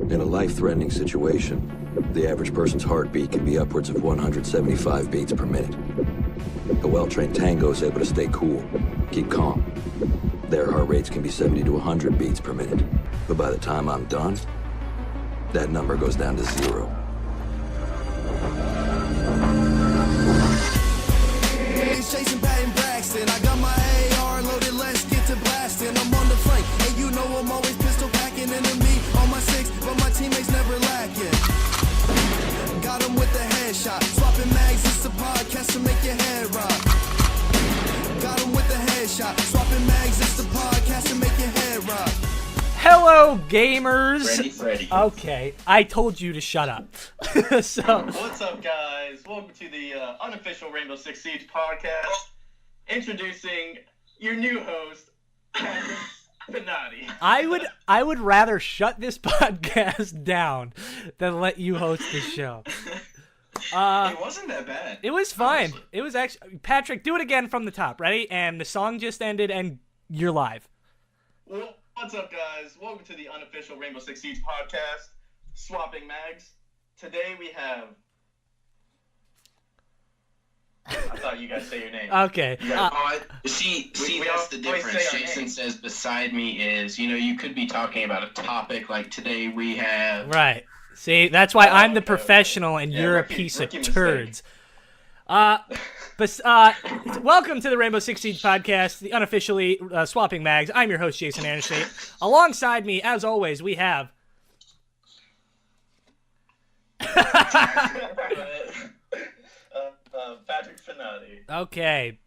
In a life-threatening situation, the average person's heartbeat can be upwards of 175 beats per minute. A well-trained tango is able to stay cool, keep calm. Their heart rates can be 70 to 100 beats per minute. But by the time I'm done, that number goes down to 0. It's Jason Patton Braxton. I got my AR loaded, let's get to blasting. I'm on the flank, and you know I'm always pistol packing. Enemy on my 6, but my teammates never lacking. Got him with the headshot. Swapping mags, it's a podcast to make your head rock. Got him with the headshot. Swapping mags, it's the podcast to make your head rock. Hello, gamers. Freddy. Okay, I told you to shut up. So, What's up, guys? Welcome to the unofficial Rainbow Six Siege podcast. Introducing your new host, Patrick Finati. I would rather shut this podcast down than let you host the show. It wasn't that bad. It was fine. Honestly. It was actually Patrick. Do it again from the top. Ready? And the song just ended, and you're live. Well, what's up, guys? Welcome to the unofficial Rainbow Six Siege podcast, Swapping Mags. Today we have... I thought you guys say your name. Okay. See, we that's the always difference. say our Jason name. says beside me is, you could be talking about a topic like today we have. Right. See, that's why I'm the okay. professional and Yeah, you're rookie- a piece of rookie mistake. turds. Welcome to the Rainbow Six Siege podcast, the unofficially Swapping Mags. I'm your host, Jason Anderson. Alongside me, as always, we have... Patrick Finati. Okay,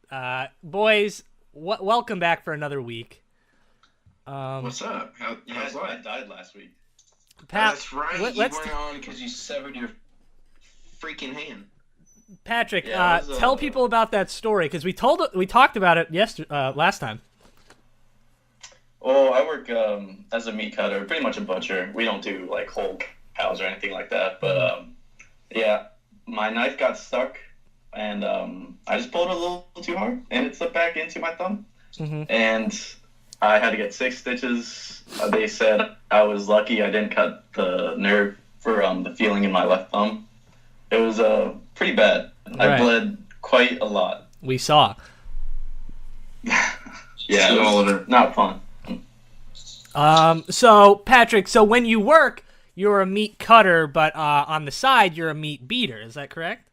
boys, welcome back for another week. What's up? How's I life? died last week. Pat, That's right. let's you weren't on because you severed your freaking hand. Patrick, Yeah, it was, tell people about that story because we talked about it last time. Well, I work as a meat cutter, pretty much a butcher. We don't do like whole cows or anything like that. But yeah, my knife got stuck, and I just pulled it a little too hard, and it slipped back into my thumb. Mm-hmm. And I had to get 6 stitches. They said I was lucky I didn't cut the nerve for the feeling in my left thumb. It was pretty bad. I Right. bled quite a lot. We saw. Yeah, it All was of it. not fun. So Patrick, when you work, you're a meat cutter, but on the side, you're a meat beater. Is that correct?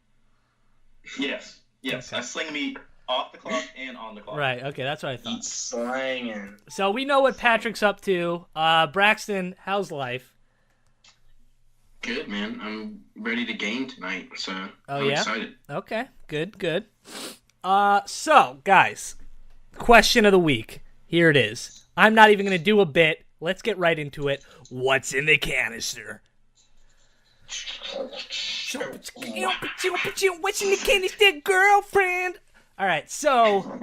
Yes. Okay. I sling meat off the clock and on the clock. Right. Okay, that's what I thought. Eat slanging. So we know what Patrick's up to. Braxton, how's life? Good, man. I'm ready to game tonight, so I'm yeah? excited. Okay, good. So guys, question of the week. Here it is. I'm not even gonna do a bit. Let's get right into it. What's in the canister? What's in the canister, girlfriend? All right, so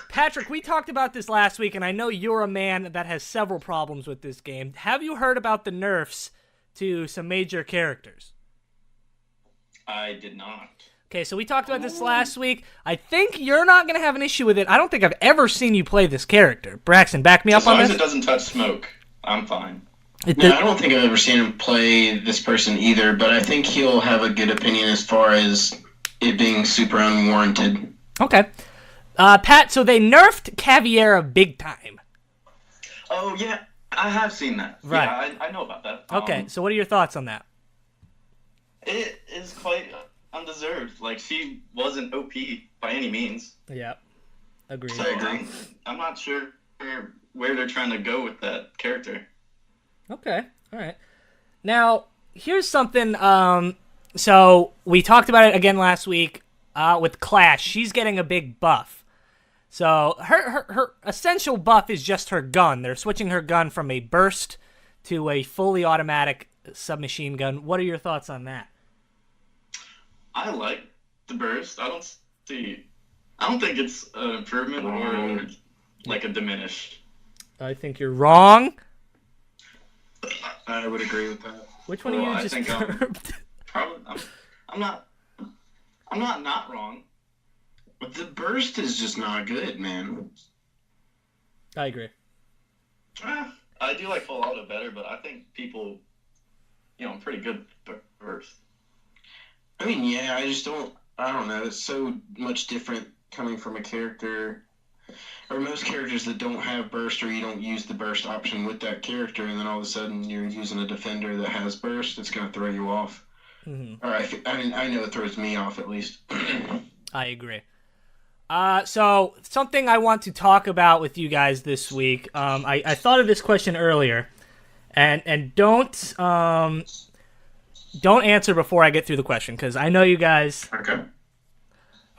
Patrick, we talked about this last week, and I know you're a man that has several problems with this game. Have you heard about the nerfs to some major characters? I did not. Okay, so we talked about this last week. I think you're not going to have an issue with it. I don't think I've ever seen you play this character. Braxton, back me up As on long as this. it doesn't touch smoke, I'm fine. No, I don't think I've ever seen him play this person either, but I think he'll have a good opinion as far as it being super unwarranted. Okay. Pat, so they nerfed Caviera big time. Oh, yeah, I have seen that. Right. Yeah, I know about that. Okay, so what are your thoughts on that? It is quite undeserved. Like, she wasn't OP by any means. Yeah, agreed. So I'm not sure where they're trying to go with that character. Okay, all right. Now, here's something. So we talked about it again last week with Clash. She's getting a big buff. So her essential buff is just her gun. They're switching her gun from a burst to a fully automatic submachine gun. What are your thoughts on that? I like the burst. I don't think it's an improvement or like a diminish. I think you're wrong. I would agree with that. Which one Well, of you I just think, burped? Probably, I'm not wrong. But the burst is just not good, man. I agree. I do like full auto better, but I think people, I'm pretty good burst. I mean, yeah, I don't know. It's so much different coming from a character, or most characters that don't have burst, or you don't use the burst option with that character, and then all of a sudden you're using a defender that has burst. It's going to throw you off. Mm-hmm. Or I know it throws me off at least. I agree. So something I want to talk about with you guys this week. I thought of this question earlier, and don't answer before I get through the question because I know you guys. Okay.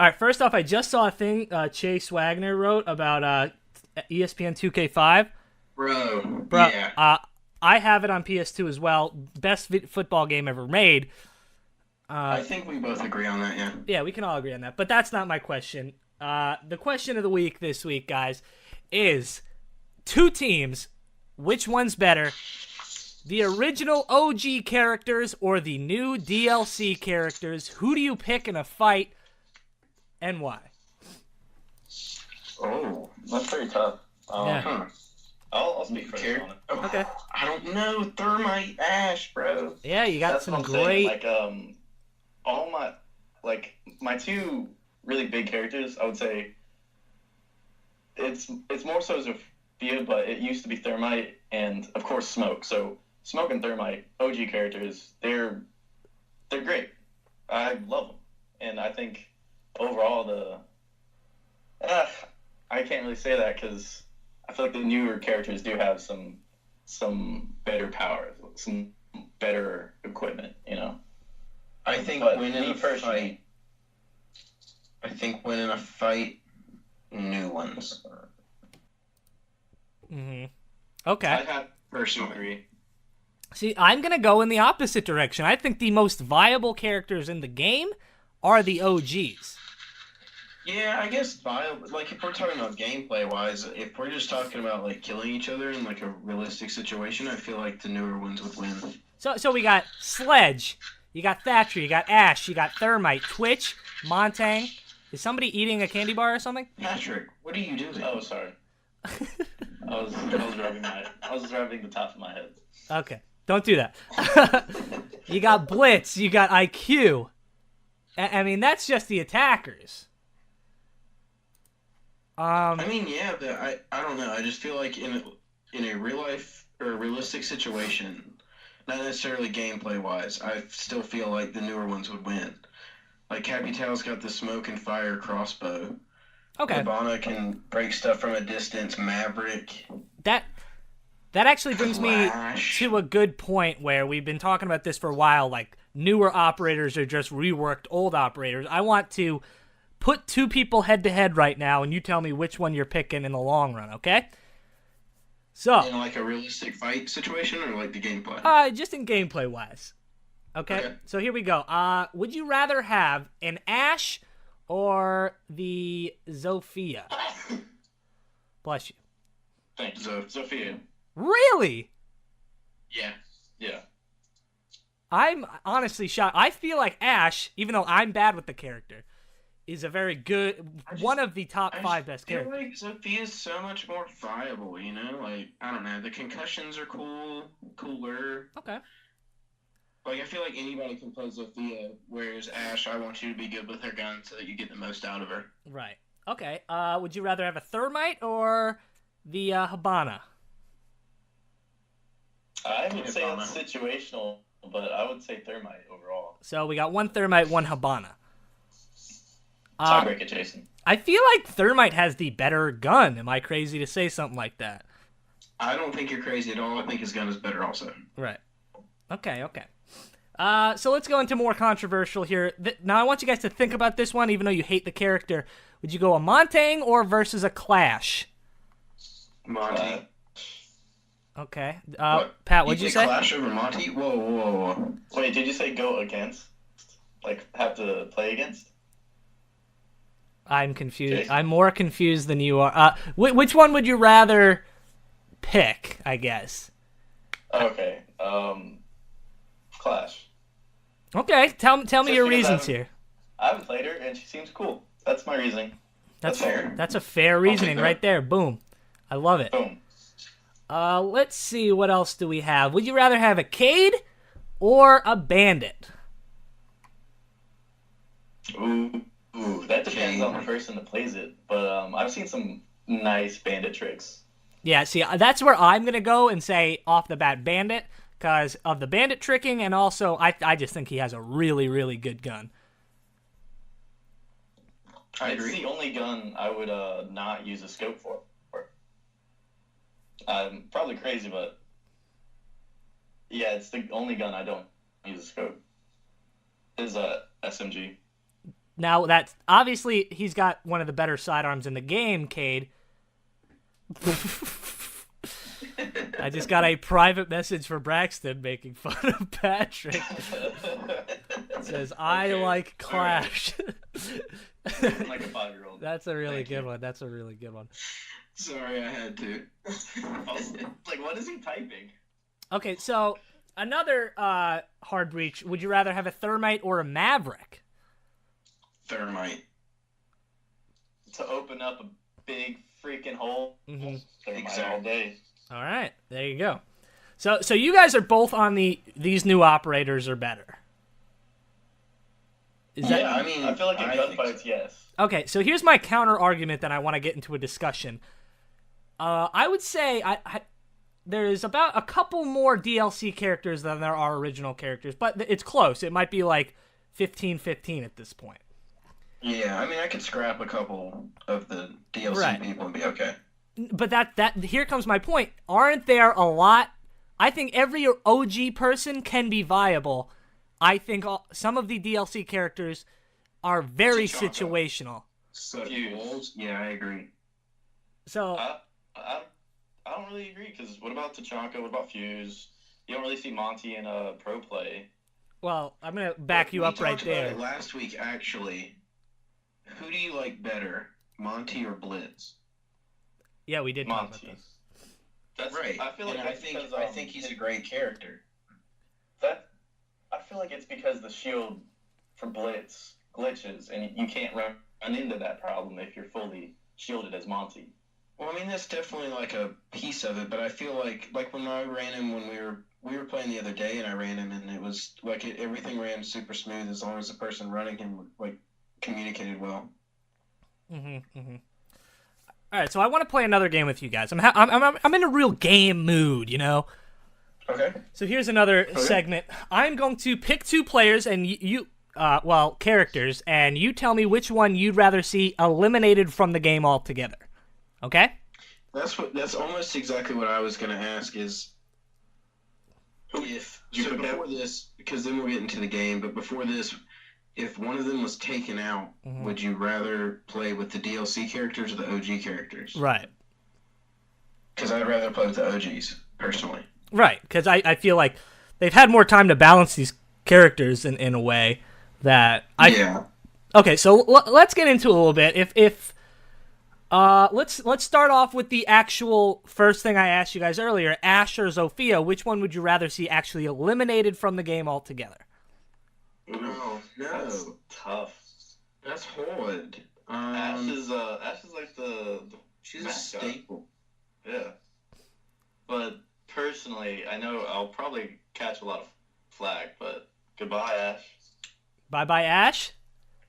All right. First off, I just saw a thing Chase Wagner wrote about ESPN 2K5. Bro, yeah. I have it on PS2 as well. Best football game ever made. I think we both agree on that, yeah. Yeah, we can all agree on that. But that's not my question. The question of the week this week, guys, is two teams. Which one's better? The original OG characters or the new DLC characters? Who do you pick in a fight and why? Oh, That's pretty tough. Yeah. huh. I'll speak first on it. Okay. I don't know. Thermite Ash, bro. Yeah, you got That's some what I'm saying. great. All my two really big characters, I would say it's more so Zofia, but it used to be Thermite and of course Smoke. So Smoke and Thermite, OG characters, they're great. I love them, and I think overall I can't really say that because I feel like the newer characters do have some better power, some better equipment, I think But winning me a personally- fight, new ones. Mm-hmm. Okay. I have to Personally. agree. See, I'm going to go in the opposite direction. I think the most viable characters in the game are the OGs. Yeah, I guess like if we're talking about gameplay wise, if we're just talking about like killing each other in like a realistic situation, I feel like the newer ones would win. So we got Sledge, you got Thatcher, you got Ash, you got Thermite, Twitch, Montang. Is somebody eating a candy bar or something? Patrick, what are you doing? Oh, sorry. I was rubbing the top of my head. Okay, don't do that. You got Blitz, you got IQ. I mean, that's just the attackers. I mean, yeah, but I don't know. I just feel like in a real life or a realistic situation, not necessarily gameplay wise, I still feel like the newer ones would win. Like Capital's got the smoke and fire crossbow. Okay. Hibana can break stuff from a distance. Maverick. That actually brings me Flash. to a good point where we've been talking about this for a while. Like, newer operators are just reworked old operators. I want to put two people head to head right now, and you tell me which one you're picking in the long run, okay? So, In like a realistic fight situation or like the gameplay? just in gameplay wise. Okay? Okay. So here we go. Would you rather have an Ash or the Zofia? Bless you. Thank you. Zofia. Really? Yeah. Yeah. I'm honestly shocked. I feel like Ash, even though I'm bad with the character, is a very good, one of the top five best I feel characters. like Sophia's so much more viable, you know? Like, I don't know, the concussions are cooler. Okay. Like, I feel like anybody can play Zofia, whereas Ash, I want you to be good with her gun so that you get the most out of her. Right. Okay. Would you rather have a Thermite or the Hibana? I would say Hibana. it's situational, but I would say Thermite overall. So we got one Thermite, one Hibana. Tiebreaker, Jason. I feel like Thermite has the better gun. Am I crazy to say something like that? I don't think you're crazy at all. I think his gun is better also. Right. Okay. So let's go into more controversial here. Now I want you guys to think about this one, even though you hate the character. Would you go a Montang or versus a Clash? Monty. Okay. What? Pat, what'd you say? Clash over Monty? Whoa. Wait, did you say go against? Like, have to play against? I'm confused. Jason? I'm more confused than you are. Which one would you rather pick, I guess? Okay. Clash. Okay, tell me Just your because reasons here. I haven't played her, and she seems cool. That's my reasoning. That's fair. That's a fair reasoning that. right there. Boom. I love it. Boom. Let's see, what else do we have? Would you rather have a Cade or a Bandit? Ooh, that depends on the person that plays it. But I've seen some nice Bandit tricks. Yeah, see, that's where I'm going to go and say off the bat Bandit, because of the Bandit tricking, and also I just think he has a really, really good gun. It's the only gun I would not use a scope for. I'm probably crazy, but yeah, it's the only gun I don't use a scope. Is a SMG. Now, that's obviously he's got one of the better sidearms in the game, Cade. I just got a private message for Braxton making fun of Patrick. It says, I like Clash. Like a 5-year-old. That's a really good one. That's a really good one. Sorry, I had to. Like, what is he typing? Okay, so another hard breach. Would you rather have a Thermite or a Maverick? Thermite. To open up a big freaking hole. Mm-hmm. Thermite all day. All right, there you go. So you guys are both on these new operators are better. Is that? Yeah, I mean, I feel like in think gunfights, so. yes. Okay, so here's my counter argument that I want to get into a discussion. I would say there's about a couple more DLC characters than there are original characters, but it's close. It might be like 15-15 at this point. Yeah, I mean, I could scrap a couple of the DLC Right. people and be okay. But that here comes my point. Aren't there a lot? I think every OG person can be viable. I think some of the DLC characters are very T'Chaka. situational. Such Fuse. holes? Yeah, I agree. So I don't really agree, because what about T'Chaka? What about Fuse? You don't really see Monty in a pro play. well, I'm gonna back you We up right talked about there. it last week, actually. Who do you like better, Monty or Blitz? Yeah, we did talk about Monty. this. That's Right. I feel like and I that's think because, I think he's a great character. I feel like it's because the shield for Blitz glitches, and you can't run into that problem if you're fully shielded as Monty. Well, I mean, that's definitely like a piece of it, but I feel like when I ran him when we were playing the other day, and I ran him, and it was like everything ran super smooth as long as the person running him like communicated well. All right, so I want to play another game with you guys. I'm in a real game mood, you know. Okay. So here's another segment. I'm going to pick two players and characters, and you tell me which one you'd rather see eliminated from the game altogether. Okay? That's almost exactly what I was going to ask is before this, because then we'll get into the game, but before this, if one of them was taken out, would you rather play with the DLC characters or the OG characters? Right. Because I'd rather play with the OGs, personally. Right, because I feel like they've had more time to balance these characters in a way that Yeah. Okay, so let's get into it a little bit. Let's start off with the actual first thing I asked you guys earlier, Ash or Zofia. Which one would you rather see actually eliminated from the game altogether? No. That's tough. That's hard. Ash is like the She's a mascot. staple. Yeah. But personally, I know I'll probably catch a lot of flack, but goodbye, Ash. Bye-bye, Ash.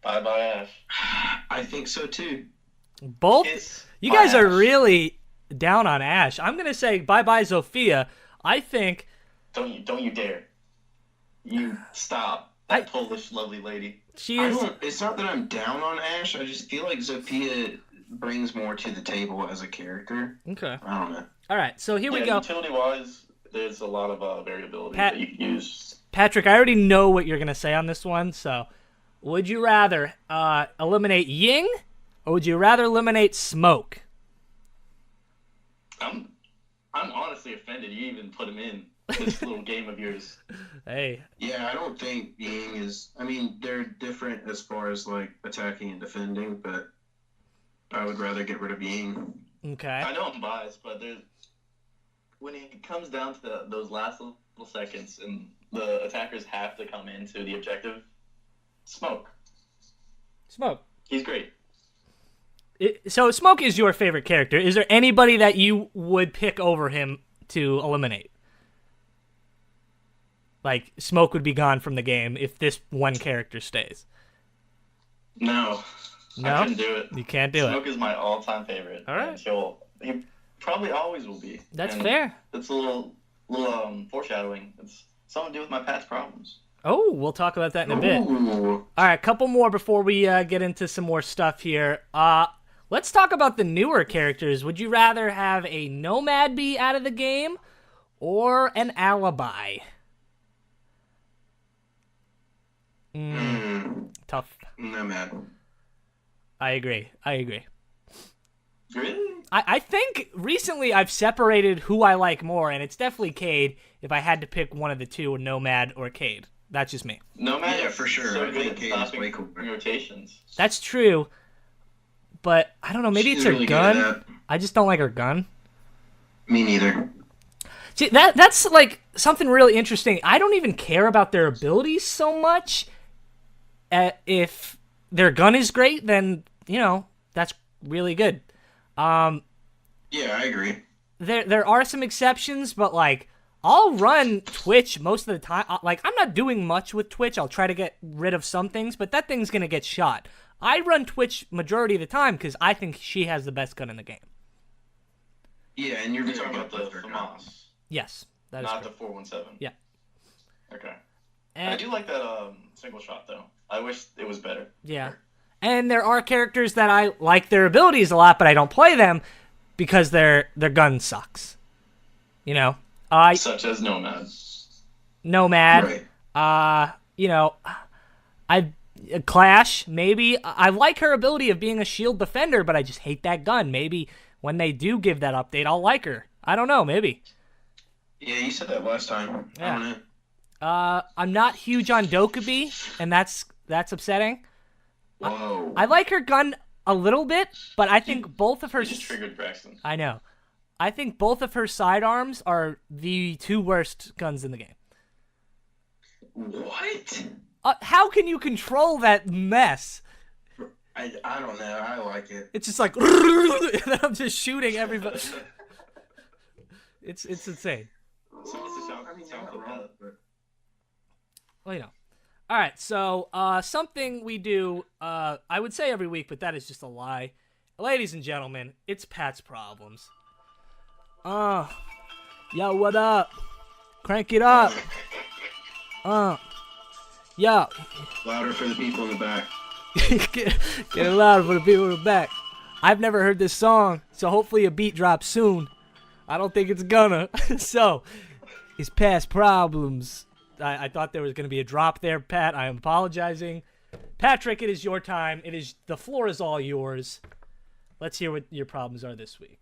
Bye-bye, Ash. I think so, too. Both? Kiss You my guys are Ash. really down on Ash. I'm going to say bye-bye, Zofia. I think... Don't you dare. You stop. That Polish lovely lady. She is... It's not that I'm down on Ash. I just feel like Zofia brings more to the table as a character. Okay. I don't know. All right, so here we go. Utility-wise, there's a lot of variability Pat- that you can use. Patrick, I already know what you're going to say on this one, so... Would you rather eliminate Ying, or would you rather eliminate Smoke? I'm honestly offended you even put him in this little game of yours. Hey, Yeah, I don't think Ying is... I mean, they're different as far as, like, attacking and defending, but I would rather get rid of Ying. okay. I know I'm biased, but when it comes down to those last little seconds and the attackers have to come into the objective, Smoke. Smoke. He's great. So Smoke is your favorite character. Is there anybody that you would pick over him to eliminate. Like, Smoke would be gone from the game if this one character stays. No. No? I couldn't do it. You can't do Smoke is my all-time favorite. All right. And he probably always will be. That's And fair. It's a little foreshadowing. It's something to do with my past problems. Oh, we'll talk about that in a bit. Ooh. All right, a couple more before we get into some more stuff here. Let's talk about the newer characters. Would you rather have a Nomad be out of the game or an Alibi? Tough. Nomad. I agree. Really? I think recently I've separated who I like more, and it's definitely Cade if I had to pick one of the two, Nomad or Cade. That's just me. Nomad Yeah, is for sure. so I good think at Cade is stopping way cooler. Oh, rotations. That's true, but I don't know. Maybe She's it's her really good at gun. that. I just don't like her gun. Me neither. See, that's like something really interesting. I don't even care about their abilities so much. If their gun is great, then that's really good. Yeah, I agree. There are some exceptions, but like I'll run Twitch most of the time. Like I'm not doing much with Twitch. I'll try to get rid of some things, but that thing's gonna get shot. I run Twitch majority of the time because I think she has the best gun in the game. Yeah, and you're You're very talking good about with the her gun. FAMAS, Yes, that is not correct. the 417. Yeah. Okay. I And, do like that single shot though. I wish it was better. yeah. And there are characters that I like their abilities a lot, but I don't play them because their gun sucks. Such as Nomad. Nomad. Right. Clash, maybe. I like her ability of being a shield defender, but I just hate that gun. Maybe when they do give that update, I'll like her. I don't know, maybe. Yeah, you said that last time. Yeah. I don't know. I'm not huge on Dokkaebi, and that's upsetting. Whoa. I like her gun a little bit, but I think both of her... You just triggered Braxton. I know. I think both of her sidearms are the two worst guns in the game. What? How can you control that mess? I don't know. I like it. It's just like, and then I'm just shooting everybody. It's insane. So it's a sound, I mean, you're sound not clip wrong, that. but Well, All right, so something we do, I would say every week, but that is just a lie. Ladies and gentlemen, it's Pat's Problems. Yo, what up? Crank it up. Yo. louder for the people in the back. get it louder for the people in the back. I've never heard this song, so hopefully a beat drops soon. I don't think it's gonna. So, it's Pat's Problems. I thought there was going to be a drop there, Pat. I am apologizing. Patrick, it is your time. The floor is all yours. Let's hear what your problems are this week.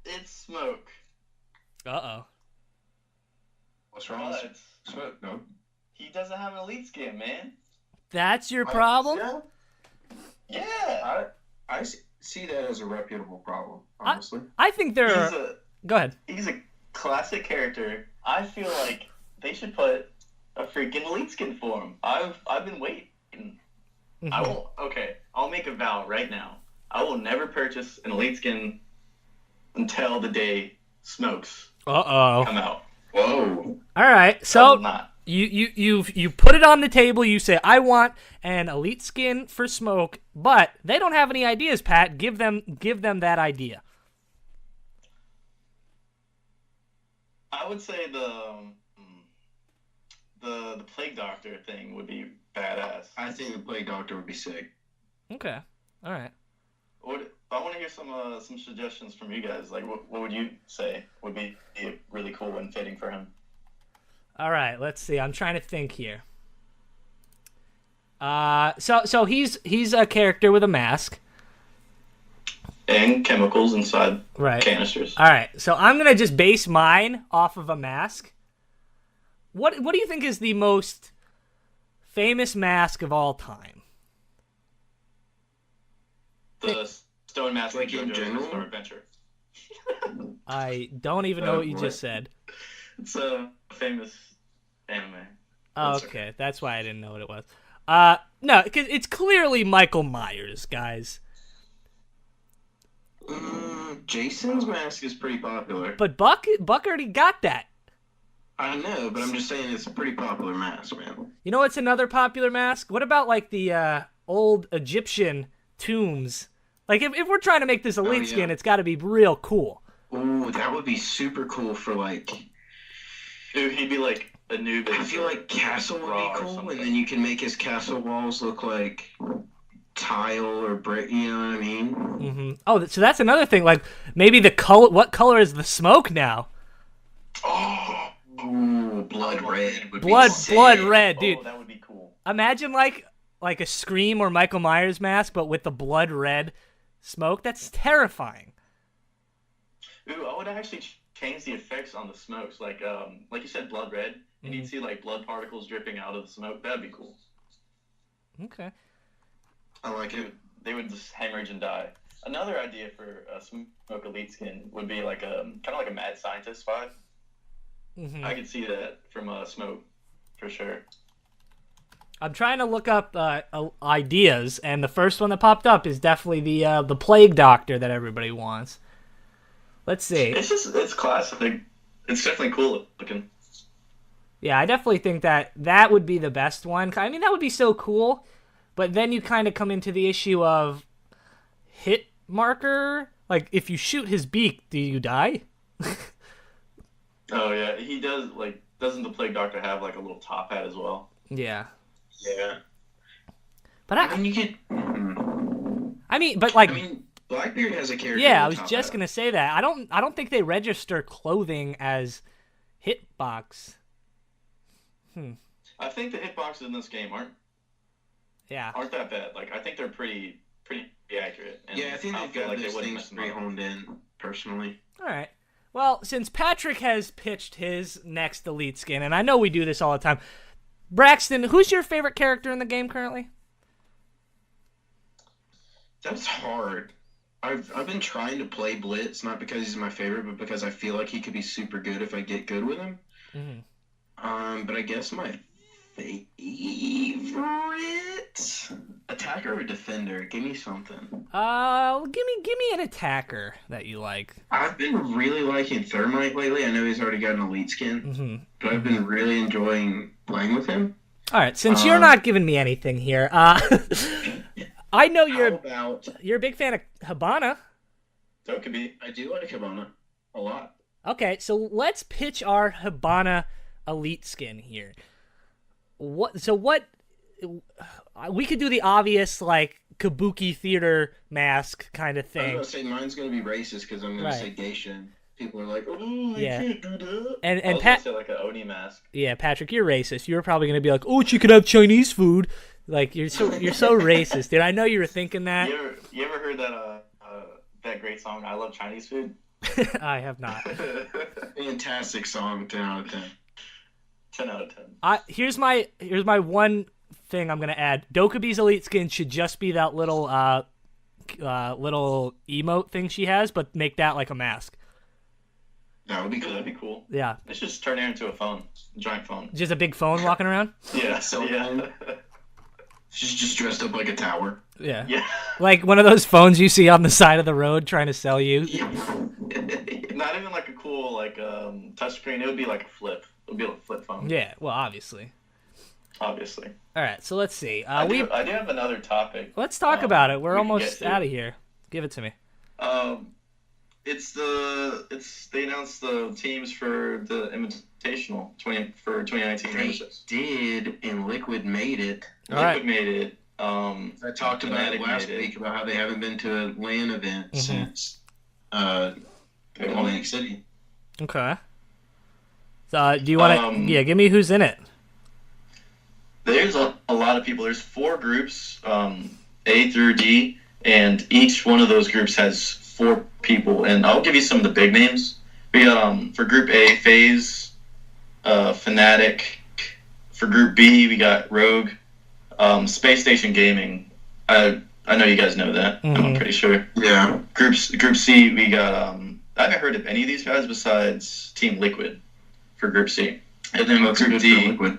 It's Smoke. Uh-oh. What's wrong with But Smoke? No. he doesn't have an elite skin, man. That's your problem? Yeah. Yeah. I see that as a reputable problem, honestly. I think there are... Go ahead. He's a classic character. I feel like they should put a freaking elite skin for him. I've been waiting. I will. Okay, I'll make a vow right now. I will never purchase an elite skin until the day Smokes Uh-oh. come out. Whoa. All right, I so... will not. You put it on the table. You say, I want an elite skin for Smoke, but they don't have any ideas, Pat. Give them that idea. I would say the Plague Doctor thing would be badass. I think the Plague Doctor would be sick. Okay. All right. I want to hear some suggestions from you guys. Like, what would you say would be really cool and fitting for him? All right. Let's see. I'm trying to think here. So he's a character with a mask. And chemicals inside Right. canisters. All right. So I'm gonna just base mine off of a mask. What do you think is the most famous mask of all time? The Stone Mask Like in JoJo's general? Bizarre Adventure. I don't even know what you just said. It's a famous anime. Oh, That's okay, that's why I didn't know what it was. No, because it's clearly Michael Myers, guys. Jason's mask is pretty popular. But Buck already got that. I know, but I'm just saying it's a pretty popular mask, man. You know what's another popular mask? What about like the old Egyptian tombs? Like if we're trying to make this elite skin, it's got to be real cool. Ooh, that would be super cool for like. Dude, he'd be like Anubis. I feel like castle would be Ra or cool, something. and then you can make his castle walls look like tile or brick. You know what I mean? Mm-hmm. Oh, so that's another thing. Like maybe the color. What color is the smoke now? Oh, ooh, blood red would Blood be sick. red, dude. Oh, that would be cool. Imagine like a Scream or Michael Myers mask, but with the blood red smoke. That's terrifying. Ooh, I would actually change the effects on the smokes. Like you said, blood red, and you'd see like blood particles dripping out of the smoke. That'd be cool. Okay. I like it. They would just hemorrhage and die. Another idea for a smoke elite skin would be like a kind of like a mad scientist vibe. Mm-hmm. I could see that from smoke, for sure. I'm trying to look up ideas, and the first one that popped up is definitely the plague doctor that everybody wants. Let's see. It's classic. It's definitely cool looking. Yeah, I definitely think that would be the best one. I mean, that would be so cool, but then you kind of come into the issue of hit marker. Like, if you shoot his beak, do you die? Oh yeah, he does. Like, doesn't the plague doctor have like a little top hat as well? Yeah. Yeah. But I mean, you could. but like, I mean, Blackbeard has a character. yeah, I with was top just hat. gonna say that. I don't think they register clothing as hitbox. I think the hitboxes in this game aren't that bad. Like, I think they're pretty accurate. And Yeah, I think don't they've feel got like they those wouldn't things mess them pretty up. honed in, personally. All right. Well, since Patrick has pitched his next elite skin, and I know we do this all the time, Braxton, who's your favorite character in the game currently? That's hard. I've been trying to play Blitz, not because he's my favorite, but because I feel like he could be super good if I get good with him. Mm-hmm. But I guess my favorite attacker or defender. Give me something. Give me an attacker that you like. I've been really liking Thermite lately. I know he's already got an elite skin, Mm-hmm. but I've been really enjoying playing with him. All right, since you're not giving me anything here, I know How about you're a big fan of Hibana. So it could be. I do like Hibana a lot. Okay, so let's pitch our Hibana elite skin here. What we could do the obvious like Kabuki theater mask kind of I was thing. gonna say mine's gonna be racist because I'm gonna Right. say Geisha. People are like, oh, Yeah. you can't do that. And I was Pat, gonna say like an Oni mask. yeah, Patrick, you're racist. You're probably gonna be like, oh, she could have Chinese food. Like you're so racist, dude. I know you were thinking that. You ever heard that great song "I Love Chinese Food"? I have not. Fantastic song, 10 out of 10. 10 out of 10. Here's my one thing I'm gonna add. Dokubi's elite skin should just be that little little emote thing she has, but make that like a mask. That would be cool. That'd be cool. Yeah, Let's just turn it into a phone, a giant phone. just a big phone walking around. Yeah, So- yeah, She's just dressed up like a tower. Yeah, yeah. like one of those phones you see on the side of the road trying to sell you. Not even like a cool touchscreen. It would be like a flip. It would be like a flip phone. Yeah, well, obviously. Obviously. All right, so let's see. I do have another topic. Let's talk about it. We're we can almost get to. out of here. Give it to me. They announced the teams for the Invitational 2019 They memberships. did, and Liquid made it. All Liquid right. made it. I talked about it Fnatic last made it. week about how they haven't been to a LAN event Mhm. since They won. Atlantic City. Okay. So, do you want to? Yeah, give me who's in it. There's a lot of people. There's 4 groups, A through D, and each one of those groups has 4 people. And I'll give you some of the big names. We got for Group A, FaZe, Fnatic. For Group B, we got Rogue, Space Station Gaming. I know you guys know that. I'm Mhm. pretty sure. Yeah. Group C, we got. I haven't heard of any of these guys besides Team Liquid for Group C. And then with That's Group good for D. Liquid.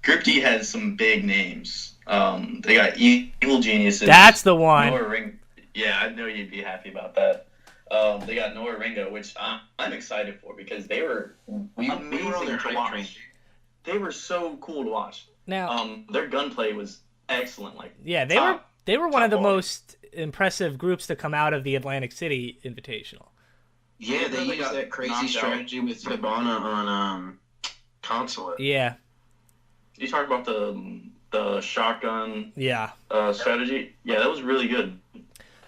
Group D has some big names. They got Evil Geniuses. That's the one. Noah Ring. Yeah, I know you'd be happy about that. They got Nora Ringo, which I'm excited for because they were We were on amazing their to hype watch. train. They were so cool to watch. Now, Their gunplay was excellent. Like yeah, top- they were one of the quality. most impressive groups to come out of the Atlantic City Invitational. Yeah, they Really used got that crazy knocked out. strategy with Hibana on Consulate. Yeah, You talk about the shotgun yeah. strategy. Yeah, that was really good.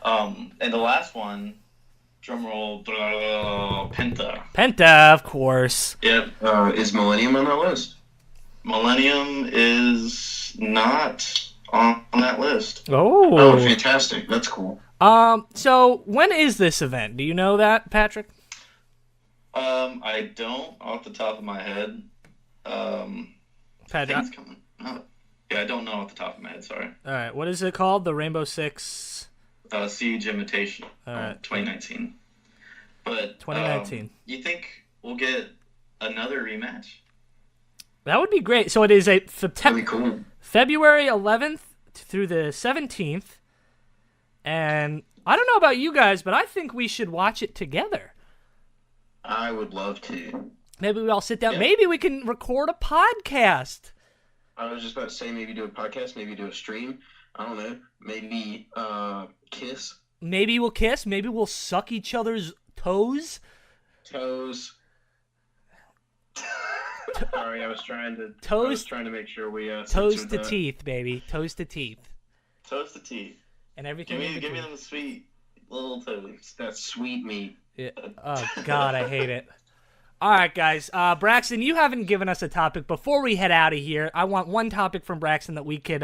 And the last one, drumroll, Penta. Penta, of course. Yep. Is Millennium on that list? Millennium is not on that list. Oh, Oh. fantastic. That's cool. So when is this event? Do you know that, Patrick? I don't off the top of my head. I think Patrick. it's coming up. Yeah, I don't know off the top of my head. Sorry. All right. What is it called? The Rainbow Six. Siege Invitation, All right. 2019. But 2019. You think we'll get another rematch? That would be great. So it is a That'd be cool. February 11th through the 17th. And I don't know about you guys, but I think we should watch it together. I would love to. Maybe we all sit down. Yeah. Maybe we can record a podcast. I was just about to say maybe do a podcast, maybe do a stream. I don't know. Maybe kiss, Maybe we'll kiss. Maybe we'll suck each other's toes. toes. Sorry, I was trying to Toes- make sure we Toes censored to that. teeth, baby. Toes to teeth. Toes to teeth. And everything Give in me between. them sweet little toes. That sweet meat. Yeah. Oh, God, I hate it. All right, guys. Braxton, you haven't given us a topic. Before we head out of here, I want one topic from Braxton that we could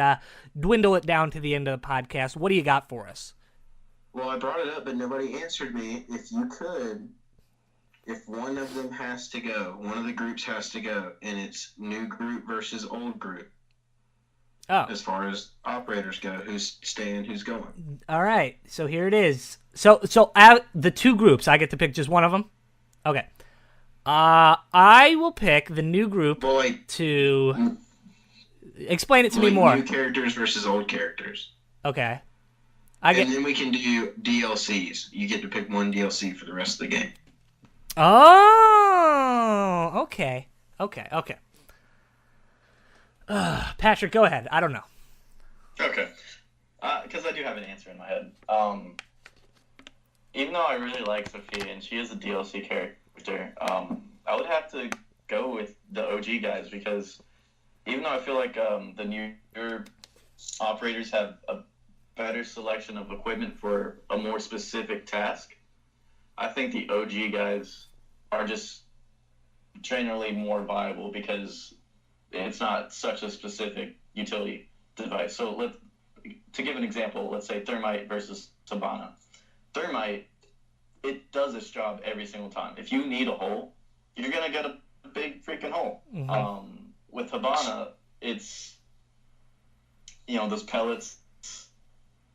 dwindle it down to the end of the podcast. What do you got for us? Well, I brought it up, but nobody answered me. If you could, if one of them has to go, one of the groups has to go, and it's new group versus old group, Oh, as far as operators go, who's staying, who's going. all right. So here it is. So out the two groups, I get to pick just one of them? Okay. I will pick the new group Well, like, to... Explain it to me like more. new characters versus old characters. Okay. I get... And then we can do DLCs. You get to pick one DLC for the rest of the game. Oh, okay. Patrick, go ahead. I don't know. Okay. Because I do have an answer in my head. Even though I really like Sophia and she is a DLC character, I would have to go with the OG guys because even though I feel like the newer operators have a better selection of equipment for a more specific task, I think the OG guys are just generally more viable because it's not such a specific utility device. So to give an example, let's say Thermite versus Hibana. Thermite, it does its job every single time. If you need a hole, you're going to get a big freaking hole. Mhm. With Hibana, it's, those pellets.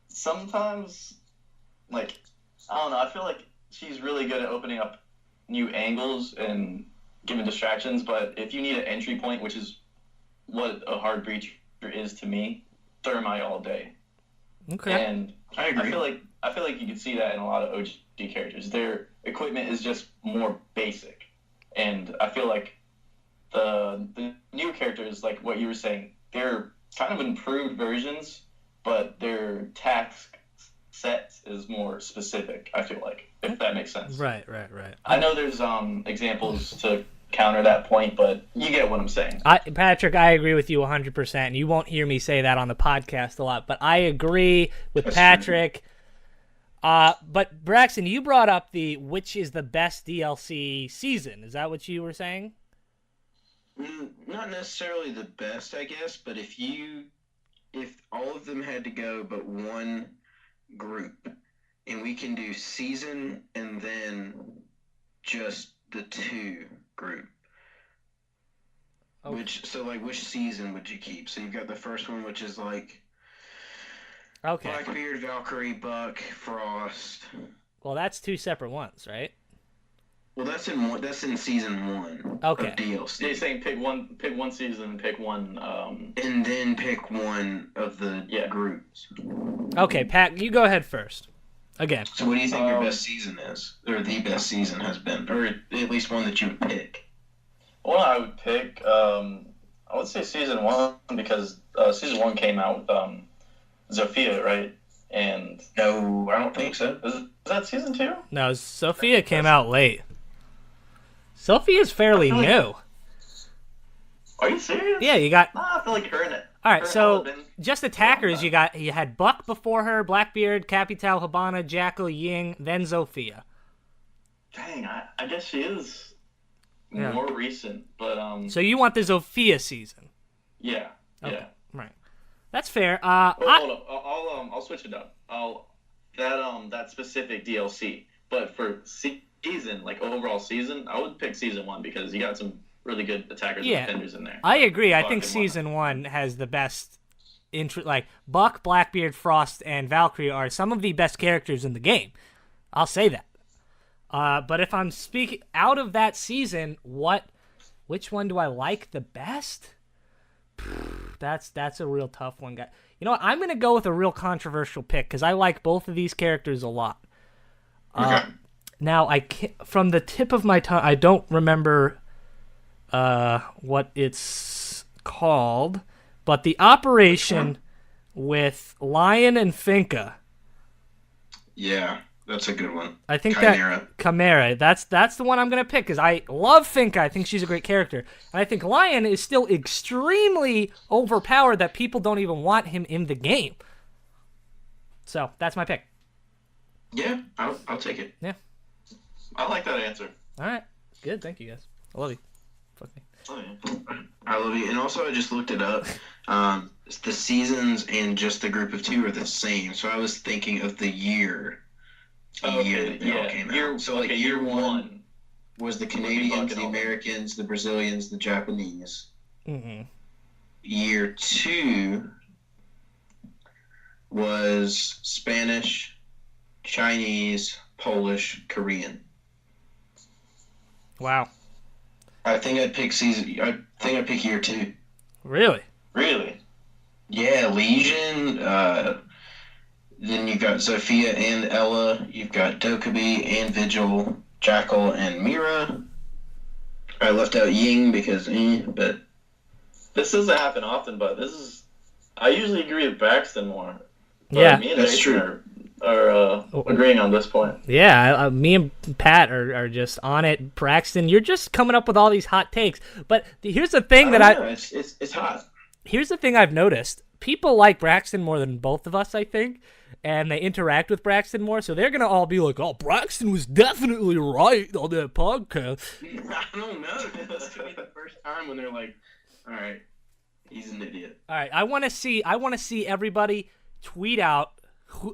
Sometimes, I don't know, I feel like she's really good at opening up new angles and giving distractions, but if you need an entry point, which is what a hard breacher is to me, Thermite all day. Okay. And I agree. I feel like you can see that in a lot of OG characters. Their equipment is just more basic, and I feel like the new characters, like what you were saying, they're kind of improved versions, but their task set is more specific. I feel like, if that makes sense. Right. I know there's examples to counter that point, but you get what I'm saying. Patrick, I agree with you 100%. You won't hear me say that on the podcast a lot, but I agree with That's Patrick. But Braxton, you brought up which is the best DLC season. Is that what you were saying? Not necessarily the best, I guess, but if all of them had to go but one group, and we can do season and then just the two group. Okay. Which season would you keep? So you've got the first one, which is like Okay. Blackbeard, Valkyrie, Buck, Frost. Well, that's two separate ones, right? Well, that's in season 1 Okay. of DLC. You're saying pick one season and pick one. And then pick one of the Yeah. groups. Okay, Pat, you go ahead first. again. So what do you think your best season is? Or the best season has been? Or at least one that you would pick? One I would pick, I would say season 1 because season 1 came out with Zofia, right? And No, I don't think so. is that season 2? No, Sophia came out late. Sophia's fairly new. Are you serious? Yeah, you got. Nah, I feel like her in it. All right, so just attackers. You had Buck before her, Blackbeard, Capital, Hibana, Jackal, Ying, then Zofia. Dang, I guess she is Yeah. more recent, but So you want the Zofia season? yeah, Okay. yeah. Right. That's fair. Hold up, I'll switch it up. That specific DLC, but for season, like overall season, I would pick season 1 because you got some really good attackers Yeah. and defenders in there. I agree. I Buck think and season 1 has the best like Buck, Blackbeard, Frost, and Valkyrie are some of the best characters in the game. I'll say that. But if I'm speaking out of that season, which one do I like the best? That's a real tough one, guy. You know what? I'm gonna go with a real controversial pick because I like both of these characters a lot. Okay. Now from the tip of my tongue, I don't remember what it's called, but the operation with Lion and Finka. Yeah, that's a good one. I think Chimera. that Chimera. That's the one I'm gonna pick because I love Finka. I think she's a great character, and I think Lion is still extremely overpowered that people don't even want him in the game. So that's my pick. Yeah, I'll take it. Yeah. I like that answer. All right. Good. Thank you guys. I love you. Fuck me. Oh, yeah. I love you. And also, I just looked it up. The seasons and just the group of 2 are the same. So I was thinking of the year. The year that they all came out. So like year 1 was the Canadians, the Americans, the Brazilians, the Japanese. Mm-hmm. Year 2 was Spanish, Chinese, Polish, Korean. Wow. I think I'd pick year 2. Really? Really? Yeah, Legion. Then you've got Zofia and Ella. You've got Dokkaebi and Vigil, Jackal and Mira. I left out Ying because, but This doesn't happen often, but I usually agree with Braxton more. But Yeah. me and That's Jason true. are agreeing on this point. Yeah, me and Pat are just on it. Braxton, you're just coming up with all these hot takes. But here's the thing it's hot. here's the thing I've noticed. People like Braxton more than both of us, I think, and they interact with Braxton more. So they're gonna all be like, "Oh, Braxton was definitely right on that podcast." I don't know. This could be the first time when they're like, "All right, he's an idiot." All right, I want to see everybody tweet out.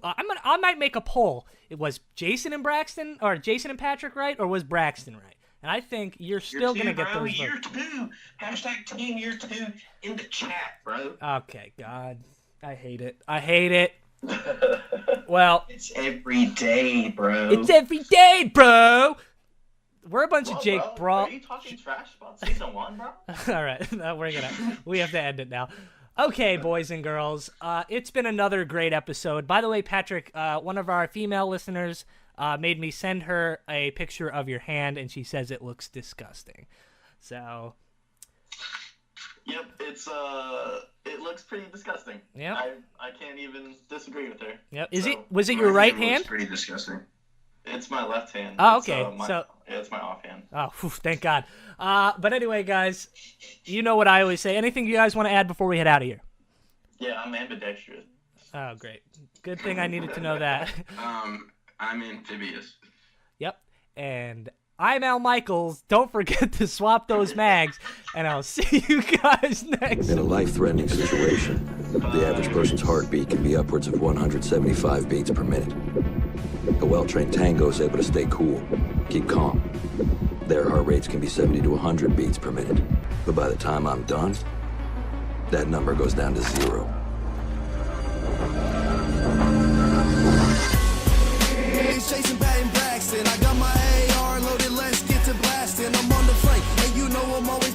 I might make a poll. It was Jason and Braxton, or Jason and Patrick right, or was Braxton right? And I think you're still gonna get those year votes. 2. Hashtag team year 2 in the chat, bro. Okay, God, I hate it. Well, It's every day, bro. it's every day, bro. We're a bunch of Jake bro, Brawl. Are you talking trash about season 1, bro? All right, we have to end it now. Okay, boys and girls, it's been another great episode. By the way, Patrick, one of our female listeners made me send her a picture of your hand, and she says it looks disgusting. So, Yep, it looks pretty disgusting. Yep. I can't even disagree with her. yep. Was it My your right looks hand? Pretty disgusting. It's my left hand. Oh, It's, okay. yeah, it's my offhand. Oh, whew, thank God. But anyway, guys, you know what I always say. Anything you guys want to add before we head out of here? Yeah, I'm ambidextrous. Oh, great. Good thing I needed to know that. I'm amphibious. Yep. And I'm Al Michaels. Don't forget to swap those mags, and I'll see you guys next. In a life-threatening situation, the average person's heartbeat can be upwards of 175 beats per minute. A well-trained tango is able to stay cool, keep calm. Their heart rates can be 70 to 100 beats per minute. But by the time I'm done, that number goes down to 0. It's Jason Patton Braxton. I got my AR loaded, let's get to blasting. I'm on the flank, and you know I'm always